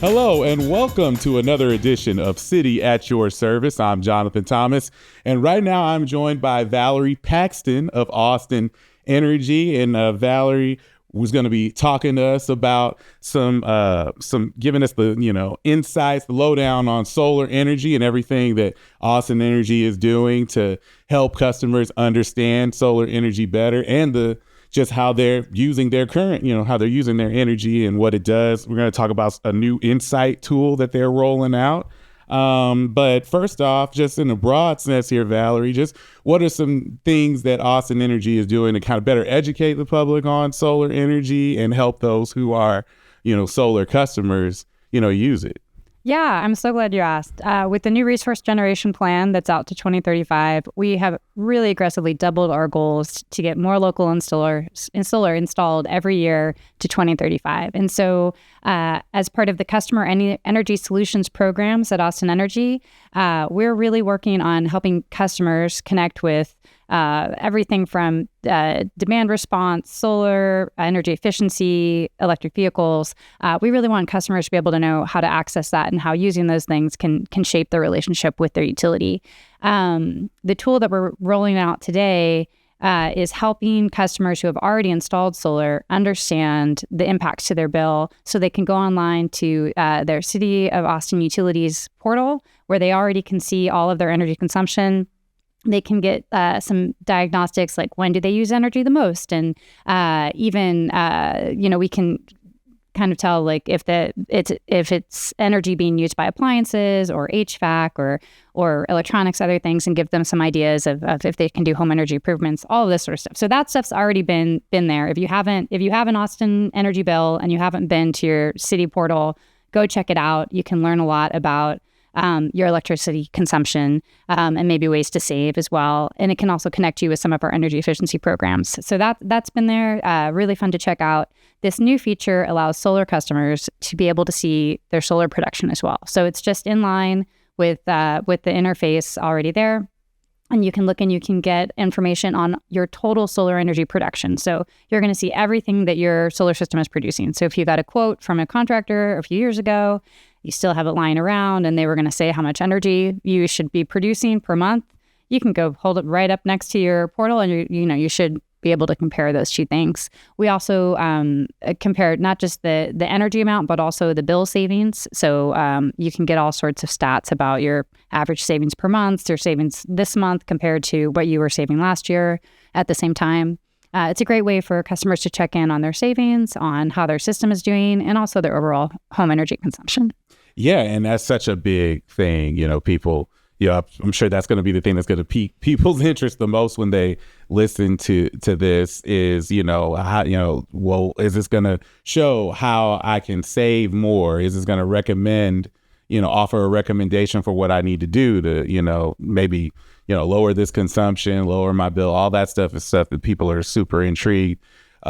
Hello and welcome to another edition of City at Your Service. I'm Jonathan Thomas, and right now I'm joined by Valerie Paxton of Austin Energy. And Valerie was going to be talking to us about some giving us the insights, the lowdown on solar energy and everything that Austin Energy is doing to help customers understand solar energy better, and just how they're using their current, how they're using their energy and what it does. We're going to talk about a new insight tool that they're rolling out. But first off, just in a broad sense here, Valerie, just what are some things that Austin Energy is doing to kind of better educate the public on solar energy and help those who are, solar customers, use it? Yeah, I'm so glad you asked. With the new resource generation plan that's out to 2035, we have really aggressively doubled our goals to get more local solar installed every year to 2035. And so as part of the Customer Energy Solutions programs at Austin Energy, we're really working on helping customers connect with everything from demand response, solar, energy efficiency, electric vehicles. We really want customers to be able to know how to access that and how using those things can shape their relationship with their utility. The tool that we're rolling out today is helping customers who have already installed solar understand the impacts to their bill, so they can go online to their City of Austin Utilities portal, where they already can see all of their energy consumption. They can get some diagnostics, like when do they use energy the most, and even we can kind of tell like if it's energy being used by appliances or HVAC or electronics, other things, and give them some ideas of if they can do home energy improvements, all of this sort of stuff. So that stuff's already been there. If you have an Austin Energy bill and you haven't been to your city portal, go check it out. You can learn a lot about your electricity consumption and maybe ways to save as well. And it can also connect you with some of our energy efficiency programs. So that's been there, really fun to check out. This new feature allows solar customers to be able to see their solar production as well. So it's just in line with the interface already there. And you can look and you can get information on your total solar energy production. So you're going to see everything that your solar system is producing. So if you got a quote from a contractor a few years ago, you still have it lying around and they were going to say how much energy you should be producing per month, you can go hold it right up next to your portal, and you should be able to compare those two things. We also compared not just the energy amount, but also the bill savings. So you can get all sorts of stats about your average savings per month, your savings this month compared to what you were saving last year at the same time. It's a great way for customers to check in on their savings, on how their system is doing, and also their overall home energy consumption. Yeah, and that's such a big thing. People, I'm sure that's going to be the thing that's going to pique people's interest the most when they listen to this is, how, is this going to show how I can save more? Is this going to recommend, offer a recommendation for what I need to do to, maybe, lower this consumption, lower my bill? All that stuff is stuff that people are super intrigued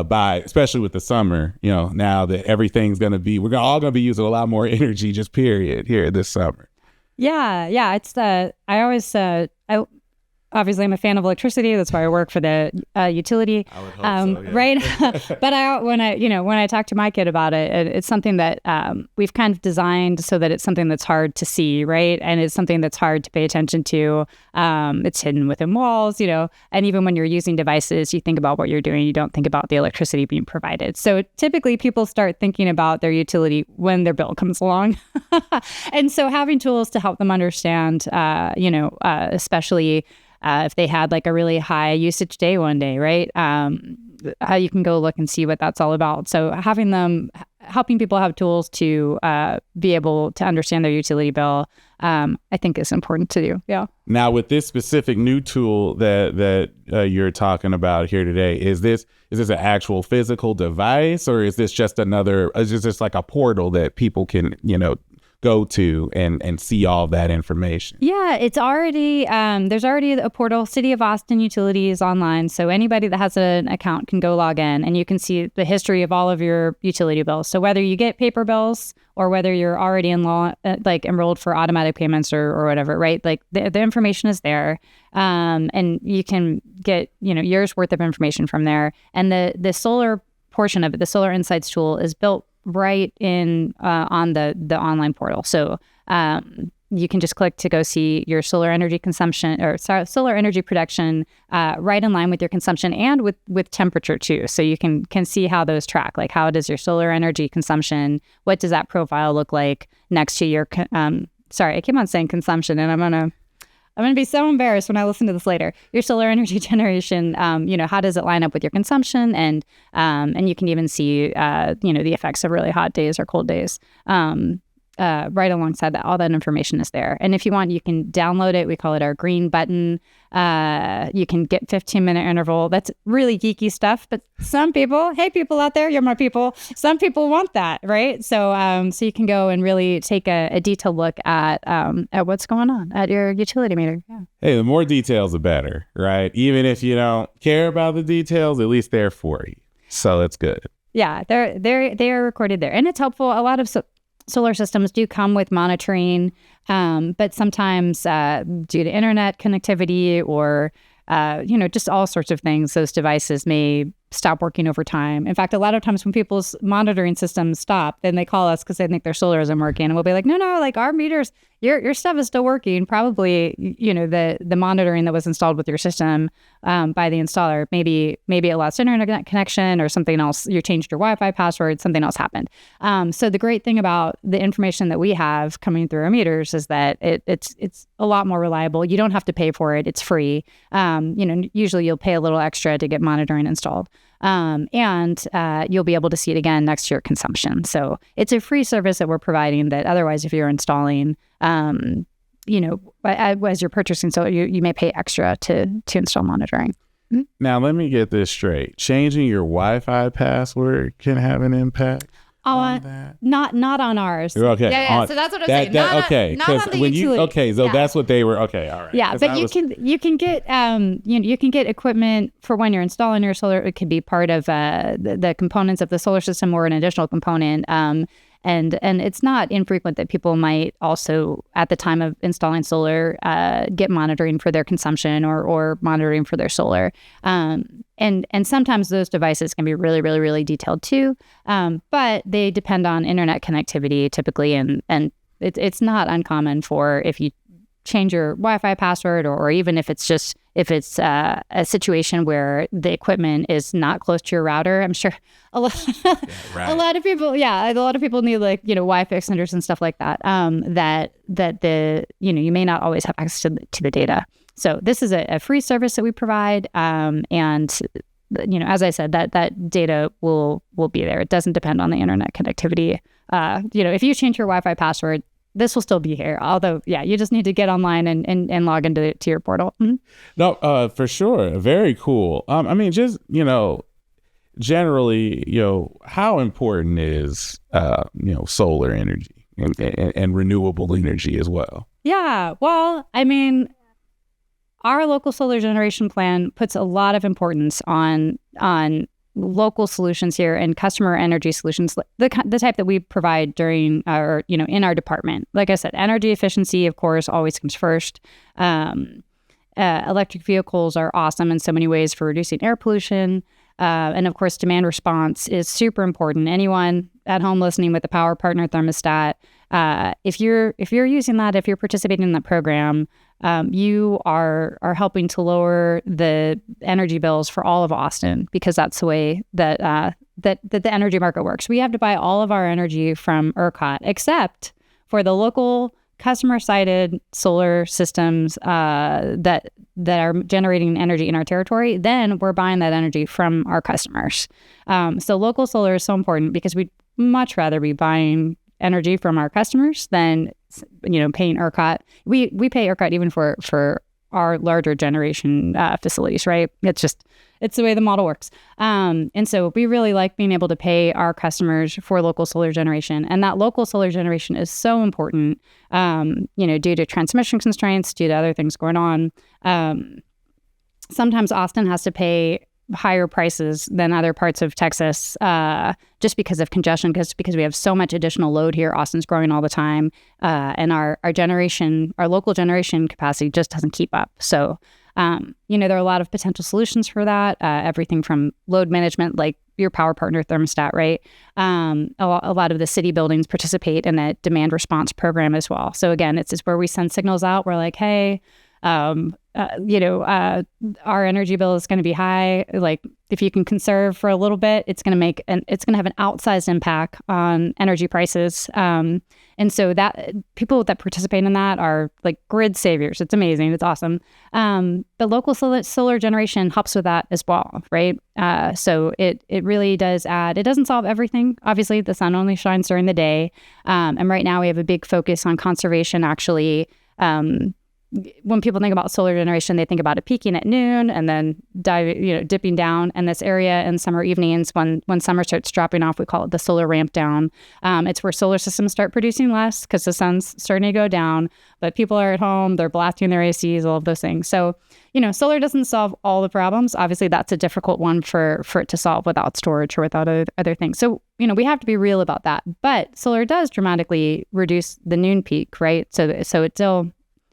by, especially with the summer, now that everything's going to be, we're all going to be using a lot more energy, just period, here this summer. Yeah. It's obviously I'm a fan of electricity. That's why I work for the utility. I would hope so, yeah. Right? But when I talk to my kid about it, it's something that we've kind of designed so that it's something that's hard to see, right? And it's something that's hard to pay attention to. It's hidden within walls, and even when you're using devices, you think about what you're doing. You don't think about the electricity being provided. So typically people start thinking about their utility when their bill comes along. And so having tools to help them understand, especially if they had like a really high usage day one day, right? How you can go look and see what that's all about. So helping people have tools to be able to understand their utility bill, I think is important to do. Yeah. Now, with this specific new tool that you're talking about here today, is this an actual physical device, or is this just like a portal that people can, go to and see all that information? Yeah, it's already, there's already a portal, City of Austin Utilities online. So anybody that has an account can go log in and you can see the history of all of your utility bills. So whether you get paper bills or whether you're already enrolled for automatic payments or whatever, right? Like the information is there. And you can get, years worth of information from there. And the solar portion of it, the Solar Insights tool, is built right in on the online portal. So you can just click to go see your solar energy consumption or solar energy production right in line with your consumption and with temperature too. So you can see how those track. Like, how does your solar energy consumption, what does that profile look like next to your, sorry, I keep on saying consumption, and I'm gonna be so embarrassed when I listen to this later. Your solar energy generation, how does it line up with your consumption? And you can even see, the effects of really hot days or cold days. Right alongside that, all that information is there. And if you want, you can download it. We call it our green button. You can get 15-minute interval. That's really geeky stuff. But some people, hey, people out there, you're my people. Some people want that, right? So you can go and really take a detailed look at what's going on at your utility meter. Yeah. Hey, the more details, the better, right? Even if you don't care about the details, at least they're for you. So that's good. Yeah, they are recorded there, and it's helpful. A lot of solar systems do come with monitoring, but sometimes due to internet connectivity or, just all sorts of things, those devices may stop working over time. In fact, a lot of times when people's monitoring systems stop, then they call us because they think their solar isn't working. And we'll be like, no, like our meters, your stuff is still working. Probably, the monitoring that was installed with your system by the installer, maybe it lost internet connection or something else. You changed your Wi-Fi password, something else happened. So the great thing about the information that we have coming through our meters is that it's a lot more reliable. You don't have to pay for it. It's free. Usually you'll pay a little extra to get monitoring installed. And you'll be able to see it again next to your consumption. So it's a free service that we're providing that otherwise, if you're installing, as you're purchasing, so you may pay extra to install monitoring. Mm-hmm. Now, let me get this straight. Changing your Wi-Fi password can have an impact on that? Not on ours. Okay. Yeah. So that's what I'm saying. Not on the utility. So that's what they were. Okay. All right. Yeah, but you can get you can get equipment for when you're installing your solar. It could be part of the components of the solar system or an additional component. And it's not infrequent that people might also, at the time of installing solar, get monitoring for their consumption or monitoring for their solar. And sometimes those devices can be really, really, really detailed too. But they depend on internet connectivity typically. And it's not uncommon for, if you change your Wi-Fi password or even if it's a situation where the equipment is not close to your router. I'm sure a lot of people need Wi-Fi extenders and stuff like that. You may not always have access to the data. So this is a free service that we provide, and as I said, that data will be there. It doesn't depend on the internet connectivity. If you change your Wi-Fi password, this will still be here. Although, you just need to get online and log into your portal. Mm-hmm. No, for sure. Very cool. Generally, how important is, solar energy and renewable energy as well? Yeah. Well, our local solar generation plan puts a lot of importance on local solutions here and customer energy solutions, the type that we provide during in our department. Like I said, energy efficiency, of course, always comes first. Electric vehicles are awesome in so many ways for reducing air pollution. And of course, demand response is super important. Anyone at home listening with the Power Partner thermostat, if you're using that, if you're participating in that program, you are helping to lower the energy bills for all of Austin, because that's the way that the energy market works. We have to buy all of our energy from ERCOT, except for the local customer-sited solar systems that are generating energy in our territory. Then we're buying that energy from our customers. So local solar is so important because we'd much rather be buying energy from our customers than paying ERCOT. We pay ERCOT even for our larger generation facilities, right? It's the way the model works. And so we really like being able to pay our customers for local solar generation. And that local solar generation is so important, due to transmission constraints, due to other things going on. Sometimes Austin has to pay higher prices than other parts of Texas just because of congestion, because we have so much additional load here. Austin's growing all the time, and our local generation capacity just doesn't keep up. So There are a lot of potential solutions for that. Everything from load management, like your power partner thermostat, right? A lot of the city buildings participate in a demand response program as well. So again, it's where we send signals out. We're like, hey, our energy bill is going to be high. Like, if you can conserve for a little bit, it's going to have an outsized impact on energy prices. And so that people that participate in that are like grid saviors. It's amazing. It's awesome. The local solar generation helps with that as well, right? So it really does add. It doesn't solve everything. Obviously, the sun only shines during the day, and right now we have a big focus on conservation. Actually, when people think about solar generation, they think about it peaking at noon and then dipping down. And this area in summer evenings, when summer starts dropping off, we call it the solar ramp down. It's where solar systems start producing less because the sun's starting to go down, but people are at home, they're blasting their ACs, all of those things. So, solar doesn't solve all the problems. Obviously, that's a difficult one for it to solve without storage or without other things. So, we have to be real about that. But solar does dramatically reduce the noon peak, right? So it's still...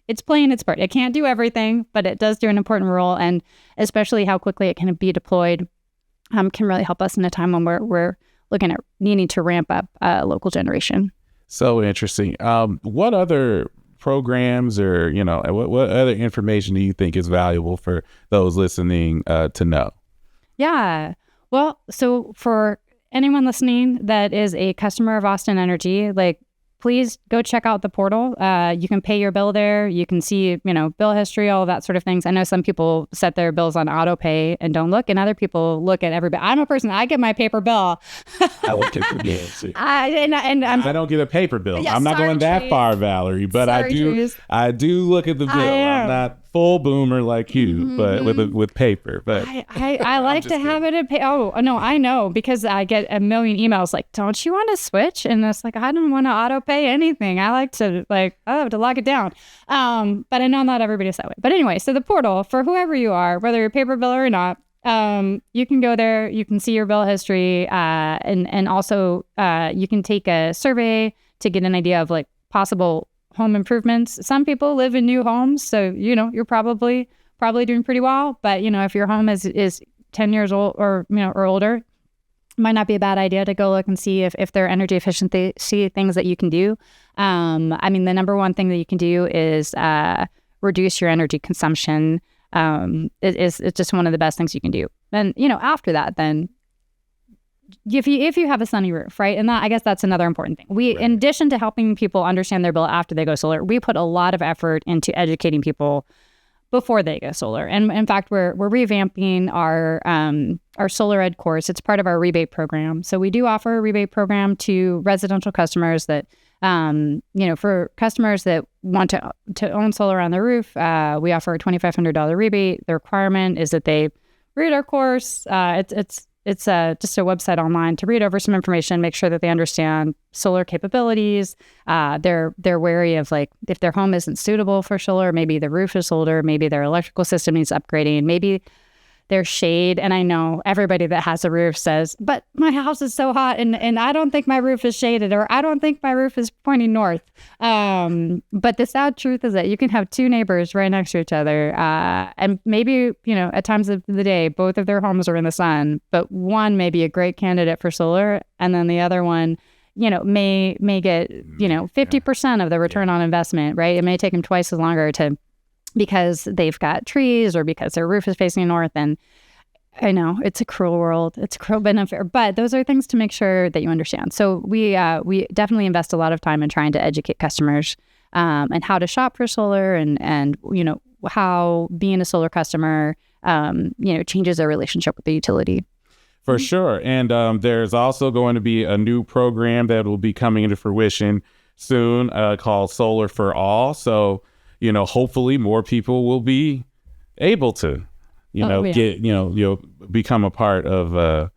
It's playing its part. It can't do everything, but it does do an important role, and especially how quickly it can be deployed can really help us in a time when we're looking at needing to ramp up local generation. So interesting. What other programs or what other information do you think is valuable for those listening to know? Yeah. Well, so for anyone listening that is a customer of Austin Energy, please go check out the portal. You can pay your bill there. You can see, bill history, all of that sort of things. I know some people set their bills on auto pay and don't look, and other people look at every bill. I'm a person, I get my paper bill. I look at the bills. I don't get a paper bill. Yeah, I'm not going that far, Valerie, but I do look at the bill. I'm not full boomer like you, but with paper. But I like to have it in pay. Oh no, I know, because I get a million emails like, "Don't you want to switch?" And it's like, I don't want to auto pay anything. I like to I have to lock it down. But I know not everybody's that way. But anyway, so the portal for whoever you are, whether you're paper bill or not, you can go there. You can see your bill history, and also you can take a survey to get an idea of possible home improvements. Some people live in new homes, so you're probably doing pretty well. But if your home is 10 years old or older, it might not be a bad idea to go look and see if there are energy efficiency things that you can do. The number one thing that you can do is reduce your energy consumption. It's just one of the best things you can do. And after that, then if you have a sunny roof, right? And I guess that's another important thing. In addition to helping people understand their bill after they go solar, we put a lot of effort into educating people before they go solar. And in fact, we're revamping our Solar Ed course. It's part of our rebate program. So we do offer a rebate program to residential customers that, for customers that want to own solar on their roof, we offer a $2,500 rebate. The requirement is that they read our course. It's just a website online to read over some information, make sure that they understand solar capabilities. They're wary of if their home isn't suitable for solar, maybe the roof is older, maybe their electrical system needs upgrading, maybe there's shade. And I know everybody that has a roof says, but my house is so hot and I don't think my roof is shaded, or I don't think my roof is pointing north. But the sad truth is that you can have two neighbors right next to each other. And maybe, at times of the day, both of their homes are in the sun, but one may be a great candidate for solar. And then the other one, may get, 50% of the return on investment, right? It may take them twice as longer because they've got trees or because their roof is facing north. And I know it's a cruel world. It's cruel but unfair. But those are things to make sure that you understand. So we definitely invest a lot of time in trying to educate customers and how to shop for solar and how being a solar customer changes their relationship with the utility. For sure. And there's also going to be a new program that will be coming into fruition soon called Solar for All. So hopefully more people will be able to, become a part of,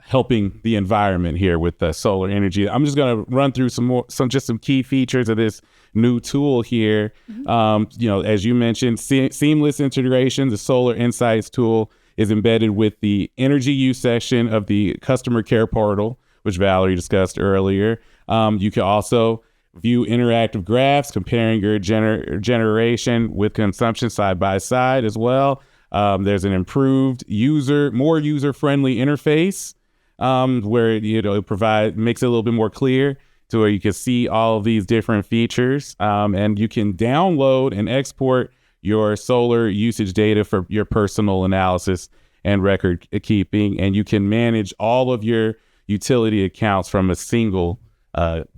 helping the environment here with solar energy. I'm just going to run through some key features of this new tool here. Mm-hmm. As you mentioned, seamless integration. The Solar Insights tool is embedded with the energy use section of the customer care portal, which Valerie discussed earlier. You can also view interactive graphs comparing your generation with consumption side by side as well. There's an improved more user-friendly interface where it makes it a little bit more clear to where you can see all of these different features, and you can download and export your solar usage data for your personal analysis and record keeping, and you can manage all of your utility accounts from a single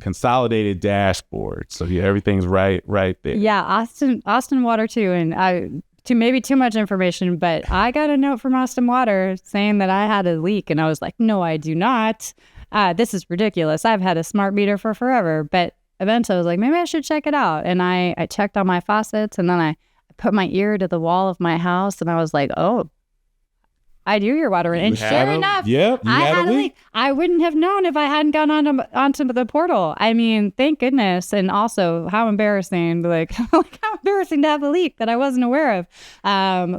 consolidated dashboard. So everything's right there. Yeah, Austin Water too, and maybe too much information, but I got a note from Austin Water saying that I had a leak, and I was like, no, I do not. This is ridiculous. I've had a smart meter for forever, but eventually I was like, maybe I should check it out. And I checked on my faucets, and then I put my ear to the wall of my house, and I was like, oh, I do hear water. And sure enough, I had a leak. I wouldn't have known if I hadn't gone onto the portal. I mean, thank goodness. And also, how embarrassing, like how embarrassing to have a leak that I wasn't aware of.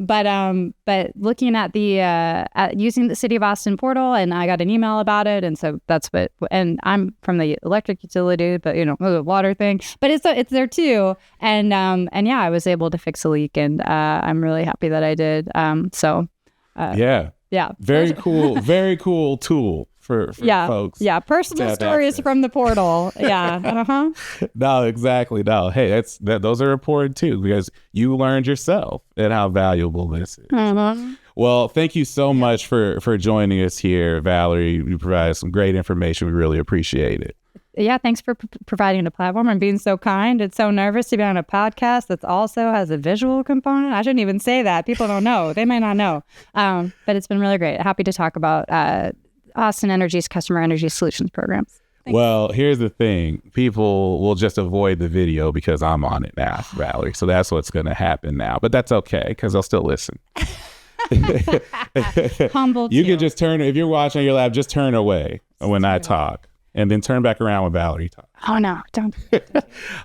But looking at using the City of Austin portal, and I got an email about it, and so that's what. And I'm from the electric utility, but the water thing. But it's there too. And yeah, I was able to fix a leak, and I'm really happy that I did. Yeah. Very cool tool for folks. Yeah. Personal stories from the portal. Yeah. No, exactly. No. Hey, those are important too, because you learned yourself and how valuable this is. Well, thank you so much for joining us here, Valerie. You provided some great information. We really appreciate it. Yeah, thanks for providing a platform and being so kind. It's so nervous to be on a podcast that also has a visual component. I shouldn't even say that. People don't know. They may not know. But it's been really great. Happy to talk about Austin Energy's Customer Energy Solutions programs. Thanks. Well, here's the thing. People will just avoid the video because I'm on it now, Valerie. So that's what's going to happen now. But that's okay, because they'll still listen. Humble. You can just turn, if you're watching on your lap, just turn away when I talk. And then turn back around when Valerie talks. Oh, no, don't.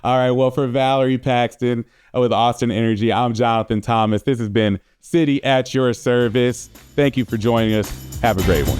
All right. Well, for Valerie Paxton with Austin Energy, I'm Jonathan Thomas. This has been City at Your Service. Thank you for joining us. Have a great one.